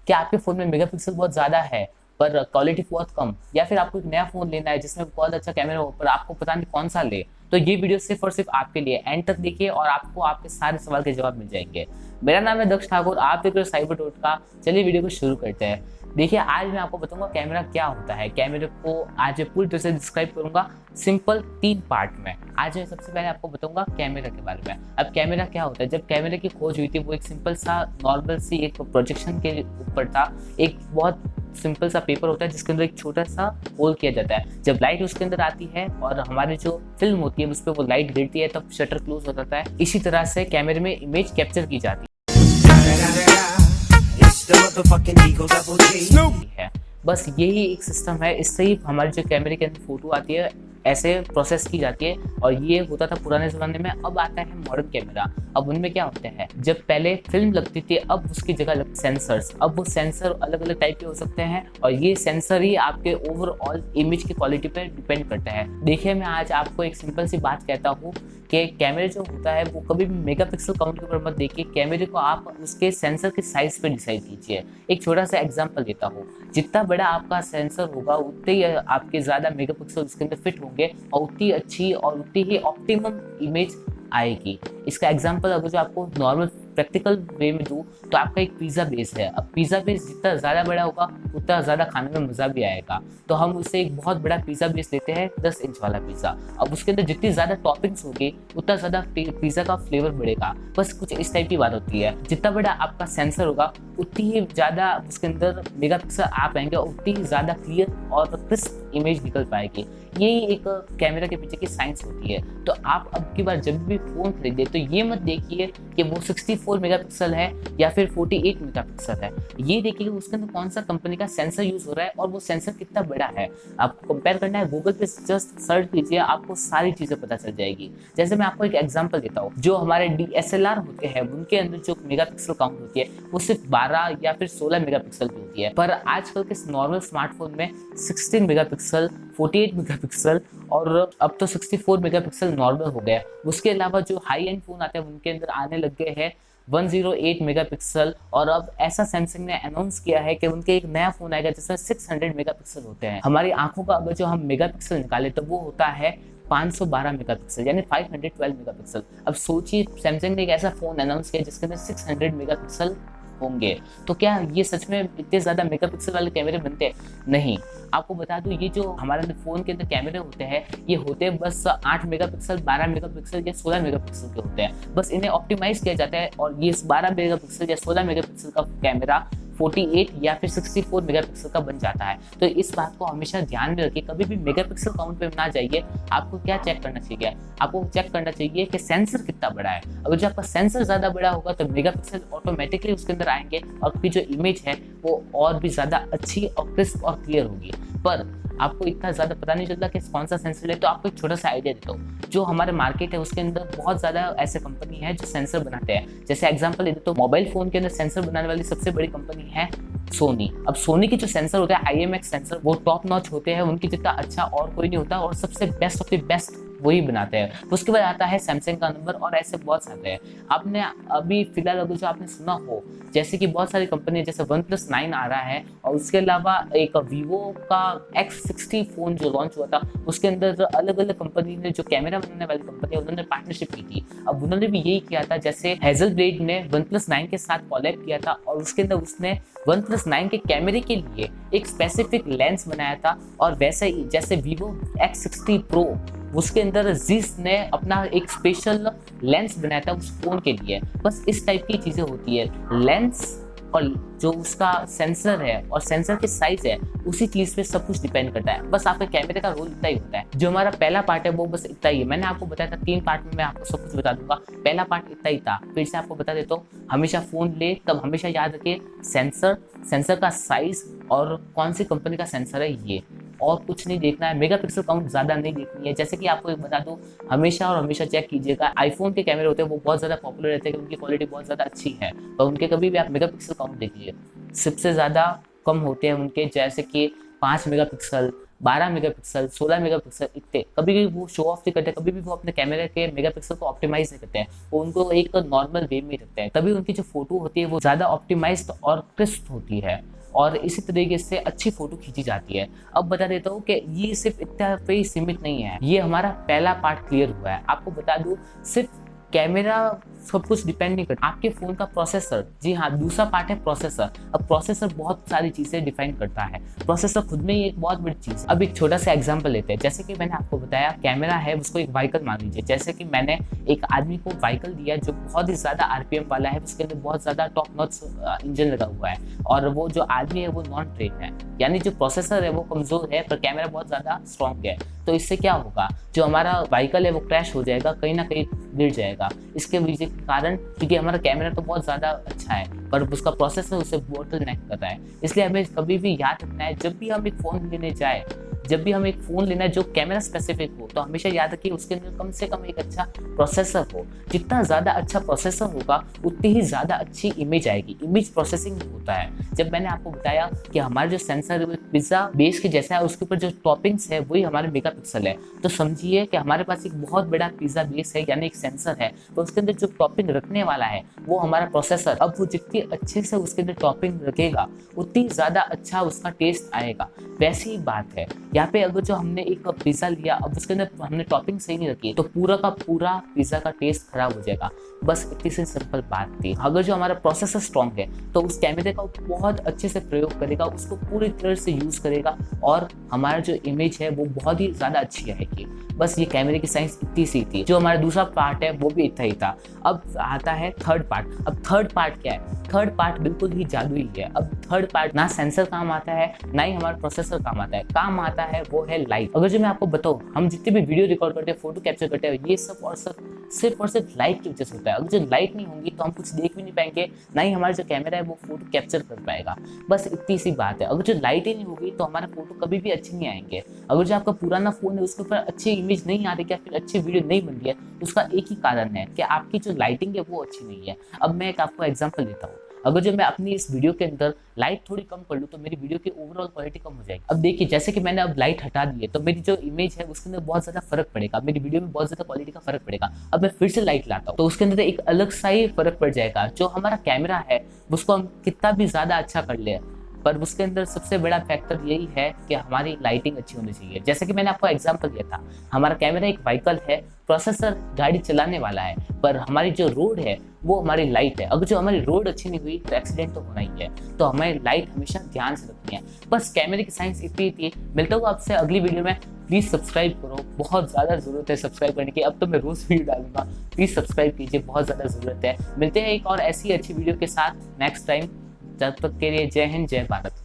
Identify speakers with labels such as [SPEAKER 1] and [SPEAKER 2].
[SPEAKER 1] क्या आपके फ़ोन में मेगापिक्सल बहुत ज़्यादा है पर क्वालिटी बहुत कम, या फिर आपको एक नया फ़ोन लेना है जिसमें बहुत अच्छा कैमरा हो पर आपको पता नहीं कौन सा ले, तो ये वीडियो सिर्फ और सिर्फ आपके लिए एंड तक देखिए और आपको आपके सारे सवाल के जवाब मिल जाएंगे। मेरा नाम है दक्ष ठाकुर, आप देख रहे हो साइबर टोटका। चलिए वीडियो को शुरू करते हैं। देखिए आज मैं आपको बताऊंगा कैमरा क्या होता है। कैमरे को आज मैं पूरी तरह से डिस्क्राइब करूंगा सिंपल 3 पार्ट में। आज मैं सबसे पहले आपको बताऊंगा कैमरा के बारे में। अब कैमरा क्या होता है, जब कैमरे की खोज हुई थी वो एक सिंपल सा नॉर्मल सी एक प्रोजेक्शन के ऊपर था। एक बहुत सिंपल सा पेपर होता है जिसके अंदर एक छोटा सा होल किया जाता है। जब लाइट उसके अंदर आती है और हमारी जो फिल्म होती है उस पर वो लाइट गिरती है तब शटर क्लोज हो जाता है। इसी तरह से कैमरे में इमेज कैप्चर की जाती है। बस यही एक सिस्टम है, इससे ही हमारे जो कैमरे के अंदर फोटो आती है ऐसे प्रोसेस की जाती है। और ये होता था पुराने ज़माने में। अब आता है मॉडर्न कैमरा। अब उनमें क्या होते हैं, जब पहले फिल्म लगती थी अब उसकी जगह लगते सेंसर्स। अब वो सेंसर अलग अलग टाइप के हो सकते हैं और ये सेंसर ही आपके ओवरऑल इमेज की क्वालिटी पर डिपेंड करता है। देखिए मैं आज आपको एक सिंपल सी बात कहता हूँ कि कैमरे जो होता है वो कभी भी मेगापिक्सल काउंट के ऊपर मत देखिए। कैमरे को आप उसके सेंसर के साइज पे डिसाइड कीजिए। एक छोटा सा एग्जांपल देता हूँ, जितना बड़ा आपका सेंसर होगा उतने ही आपके ज़्यादा मेगापिक्सल उसके अंदर फिट होंगे और उतनी अच्छी और उतनी ही ऑप्टिमम इमेज आएगी। इसका एग्जांपल अगर जो आपको नॉर्मल प्रैक्टिकल वे में दूँ तो आपका एक पिज़्ज़ा बेस है। अब पिज़्ज़ा बेस जितना ज़्यादा बड़ा होगा उतना ज़्यादा खाने में मज़ा भी आएगा। तो हम उससे एक बहुत बड़ा पिज़्ज़ा बेस लेते हैं 10 इंच वाला पिज़्ज़ा। अब उसके अंदर जितनी ज़्यादा टॉपिंग्स होगी उतना ज़्यादा पिज़्ज़ा का फ्लेवर बढ़ेगा। बस कुछ इस टाइप की बात होती है। जितना बड़ा आपका सेंसर होगा उतनी ही ज़्यादा उसके अंदर मेगापिक्सल आ पाएंगे और उतनी ही ज़्यादा क्लियर और क्रिस्प इमेज निकल पाएगी। यही एक कैमरा के पीछे की साइंस होती है। तो आप अब की बार जब भी फ़ोन खरीदे तो ये मत देखिए कि वो 64 मेगापिक्सल है या फिर 48 मेगापिक्सल है। ये देखिए कि उसके अंदर कौन सा कंपनी का सेंसर यूज़ हो रहा है और वो सेंसर कितना बड़ा है। आपको कंपेयर करना है, गूगल पे जस्ट सर्च कीजिए, आपको सारी चीज़ें पता चल जाएगी। जैसे मैं आपको एक एग्जांपल देता हूँ, जो हमारे DSLR होते हैं उनके अंदर जो मेगापिक्सल काउंट होती है वो सिर्फ 12 या फिर 16 मेगापिक्सल की होती है। पर आजकल के नॉर्मल स्मार्टफोन में 16 मेगापिक्सल, 48 मेगापिक्सल और अब तो 64 मेगापिक्सल नॉर्मल हो गया। उसके अलावा जो हाई एंड फोन आते हैं उनके अंदर आने लग गए हैं 108 मेगापिक्सल। और अब ऐसा सैमसंग ने अनाउंस किया है कि उनके एक नया फोन आएगा जिसमें 600 मेगापिक्सल होते हैं। हमारी आंखों का अगर जो हम मेगापिक्सल निकाले तो वो होता है 512 मेगापिक्सल यानी 512 मेगापिक्सल। अब सोचिए सैमसंग ने एक ऐसा फोन अनाउंस किया जिसके अंदर 600 मेगापिक्सल होंगे। तो क्या ये सच में इतने ज़्यादा मेगापिक्सल वाले कैमरे बनते हैं? नहीं। आपको बता दूं ये जो हमारे फ़ोन के अंदर कैमरे होते हैं ये होते हैं बस 8 मेगापिक्सल, 12 मेगापिक्सल या 16 मेगापिक्सल के होते हैं। बस इन्हें ऑप्टिमाइज किया जाता है और ये 12 मेगापिक्सल या 16 मेगापिक्सल का कैमरा 48 या फिर 64 मेगापिक्सल का बन जाता है। तो इस बात को हमेशा ध्यान में रखिए, कभी भी मेगापिक्सल काउंट पे ना जाइए। आपको क्या चेक करना चाहिए, आपको चेक करना चाहिए कि सेंसर कितना बड़ा है। अगर जो आपका सेंसर ज़्यादा बड़ा होगा तो मेगापिक्सल ऑटोमेटिकली उसके अंदर आएंगे और आपकी जो इमेज है वो और भी ज़्यादा अच्छी और क्रिस्प और क्लियर होगी। पर आपको इतना ज़्यादा पता नहीं चलता कि कौन सा सेंसर ले। तो आपको एक छोटा सा आइडिया देता हूँ, जो हमारे मार्केट है उसके अंदर बहुत ज़्यादा ऐसे कंपनी है जो सेंसर बनाते हैं। जैसे एग्जांपल ले तो मोबाइल फ़ोन के अंदर सेंसर बनाने वाली सबसे बड़ी कंपनी है सोनी। अब सोनी के जो सेंसर होते हैं IMX सेंसर वो टॉप नॉच होते हैं, उनकी जितना अच्छा और कोई नहीं होता और सबसे बेस्ट ऑफ द बेस्ट वही बनाते हैं। उसके बाद आता है सैमसंग का नंबर और ऐसे बहुत सारे हैं। आपने अभी फिलहाल अगर जो आपने सुना हो जैसे कि बहुत सारी कंपनी जैसे OnePlus 9 आ रहा है और उसके अलावा एक वीवो का X60 फोन जो लॉन्च हुआ था उसके अंदर अलग अलग कंपनी ने जो कैमरा बनाने वाली कंपनी है उन्होंने पार्टनरशिप की थी। अब उन्होंने भी यही किया था, जैसे हेजलब्लेड ने OnePlus 9 के साथ कोलैब किया था और उसके अंदर उसने OnePlus 9 के कैमरे के लिए एक स्पेसिफिक लेंस बनाया था। और वैसे ही जैसे वीवो X60 Pro उसके अंदर जिस ने अपना एक स्पेशल लेंस बनाया था उस फोन के लिए। बस इस टाइप की चीज़ें होती है। लेंस और जो उसका सेंसर है और सेंसर की साइज है उसी चीज़ पे सब कुछ डिपेंड करता है। बस आपके कैमरे का रोल इतना ही होता है। जो हमारा पहला पार्ट है वो बस इतना ही है। मैंने आपको बताया था 3 पार्ट में मैं आपको सब कुछ बता दूंगा। पहला पार्ट इतना ही था। फिर से आपको बता देता हूँ, हमेशा फ़ोन ले तब हमेशा याद रखिए सेंसर का साइज और कौन सी कंपनी का सेंसर है ये, और कुछ नहीं देखना है। मेगापिक्सल काउंट ज़्यादा नहीं देखनी है। जैसे कि आपको एक बता दूं, हमेशा और हमेशा चेक कीजिएगा आईफोन के कैमरे होते हैं वो बहुत ज़्यादा पॉपुलर रहते हैं, उनकी क्वालिटी बहुत ज़्यादा अच्छी है और उनके कभी भी आप मेगापिक्सल काउंट देखिए सबसे ज़्यादा कम होते हैं उनके, जैसे कि 5 मेगापिक्सल, 12 मेगापिक्सल, 16 मेगापिक्सल, इतने कभी भी वो शो ऑफ नहीं करते, कभी भी वो अपने कैमरे के मेगापिक्सल को ऑप्टिमाइज नहीं करते हैं, वो उनको एक नॉर्मल वे में रखते हैं, तभी उनकी जो फोटो होती है वो ज़्यादा ऑप्टिमाइज्ड और क्रिस्प होती है और इसी तरीके से अच्छी फोटो खींची जाती है। अब बता देता हूँ कि ये सिर्फ इतना पे ही सीमित नहीं है, ये हमारा पहला पार्ट क्लियर हुआ है। आपको बता दूँ सिर्फ कैमरा सब कुछ डिपेंड नहीं करता, आपके फ़ोन का प्रोसेसर, जी हाँ, दूसरा पार्ट है प्रोसेसर। अब प्रोसेसर बहुत सारी चीज़ें डिफाइन करता है, प्रोसेसर खुद में ही एक बहुत बड़ी चीज़। अब एक छोटा सा एग्जांपल लेते हैं, जैसे कि मैंने आपको बताया कैमरा है, उसको एक व्हीकल मान लीजिए। जैसे कि मैंने एक आदमी को व्हीकल दिया जो बहुत ही ज़्यादा RPM वाला है, उसके अंदर बहुत ज़्यादा टॉप नॉच इंजन लगा हुआ है और वो जो आदमी है वो नॉन ट्रेन है, यानी जो प्रोसेसर है वो कमज़ोर है पर कैमरा बहुत ज़्यादा स्ट्रॉन्ग है। तो इससे क्या होगा, जो हमारा व्हीकल है वो क्रैश हो जाएगा, कहीं ना कहीं गिर जाएगा। इसके वजह के कारण, क्योंकि हमारा कैमरा तो बहुत ज़्यादा अच्छा है पर उसका प्रोसेसर उसे बोटल नेक कर रहा है। इसलिए हमें कभी भी याद रखना है, जब भी हम एक फ़ोन लेने जाए, जब भी हम एक फ़ोन लेना है जो कैमरा स्पेसिफिक हो, तो हमेशा याद रखिए उसके अंदर कम से कम एक अच्छा प्रोसेसर हो। जितना ज़्यादा अच्छा प्रोसेसर होगा उतनी ही ज़्यादा अच्छी इमेज आएगी। इमेज प्रोसेसिंग होता है, जब मैंने आपको बताया कि हमारा जो सेंसर है वो पिज़्ज़ा बेस के जैसा है, उसके ऊपर जो टॉपिंग्स है वही हमारे मेगापिक्सल है। तो समझिए कि हमारे पास एक बहुत बड़ा पिज़्ज़ा बेस है, यानी एक सेंसर है, तो उसके अंदर जो टॉपिंग रखने वाला है वो हमारा प्रोसेसर। अब वो जितनी अच्छे से उसके अंदर टॉपिंग रखेगा उतनी ज़्यादा अच्छा उसका टेस्ट आएगा। वैसी ही बात है यहाँ पे, अगर जो हमने एक पिज़्ज़ा लिया, अब उसके अंदर हमने टॉपिंग सही नहीं रखी तो पूरा का पूरा पिज़्ज़ा का टेस्ट खराब हो जाएगा। बस इतनी सी सिंपल बात थी। अगर जो हमारा प्रोसेसर स्ट्रॉन्ग है तो उस कैमरे का बहुत अच्छे से प्रयोग करेगा, उसको पूरी तरह से यूज़ करेगा और हमारा जो इमेज है वो बहुत ही ज़्यादा अच्छी आएगी। बस ये कैमरे की साइंस इतनी सी थी। जो हमारा दूसरा पार्ट है वो भी इतना ही था। अब आता है थर्ड पार्ट। अब थर्ड पार्ट क्या है? थर्ड पार्ट बिल्कुल ही जादुई है। अब थर्ड पार्ट ना सेंसर काम आता है, ना ही हमारा प्रोसेसर काम आता है। काम आता है वो है लाइट। अगर जो मैं आपको बताऊँ, हम जितने भी वीडियो रिकॉर्ड करते हैं, फोटो कैप्चर करते हैं, ये सब और सब सिर्फ और सिर्फ लाइट की वजह से होता है। अगर जो लाइट नहीं होगी तो हम कुछ देख भी नहीं पाएंगे, ना ही हमारा जो कैमरा है वो फोटो कैप्चर कर पाएगा। बस इतनी सी बात है। अगर जो लाइट ही नहीं होगी तो हमारा फोटो कभी भी अच्छे नहीं आएंगे। अगर जो आपका पुराना फोन है उसके ऊपर अच्छी इमेज नहीं आ रही या फिर अच्छी वीडियो नहीं बन रही है, उसका एक ही कारण है कि आपकी जो लाइटिंग है वो अच्छी नहीं है। अब मैं एक आपको एग्जांपल देता हूँ। अगर जो मैं अपनी इस वीडियो के अंदर लाइट थोड़ी कम कर लूँ तो मेरी वीडियो की ओवरऑल क्वालिटी कम हो जाएगी। अब देखिए, जैसे कि मैंने अब लाइट हटा दी है तो मेरी जो इमेज है उसके अंदर बहुत ज़्यादा फर्क पड़ेगा, मेरी वीडियो में बहुत ज़्यादा क्वालिटी का फर्क पड़ेगा। अब मैं फिर से लाइट लाता हूँ तो उसके अंदर एक अलग सा ही फर्क पड़ जाएगा। जो हमारा कैमरा है उसको हम कितना भी ज़्यादा अच्छा कर ले, पर उसके अंदर सबसे बड़ा फैक्टर यही है कि हमारी लाइटिंग अच्छी होनी चाहिए। जैसे कि मैंने आपको एग्जांपल दिया था, हमारा कैमरा एक व्हीकल है, प्रोसेसर गाड़ी चलाने वाला है, पर हमारी जो रोड है वो हमारी लाइट है। अगर जो हमारी रोड अच्छी नहीं हुई तो एक्सीडेंट तो होना ही है, तो हमें लाइट हमेशा ध्यान से रखनी है। बस कैमरे की साइंस इतनी थी। मिलता हूँ आपसे अगली वीडियो में। प्लीज़ सब्सक्राइब करो, बहुत ज़्यादा ज़रूरत है सब्सक्राइब करने की। अब तो मैं रोज़ वीडियो डालूंगा, प्लीज़ सब्सक्राइब कीजिए, बहुत ज़्यादा ज़रूरत है। मिलते हैं एक और ऐसी अच्छी वीडियो के साथ नेक्स्ट टाइम। जब तक के लिए जय हिंद, जय भारत।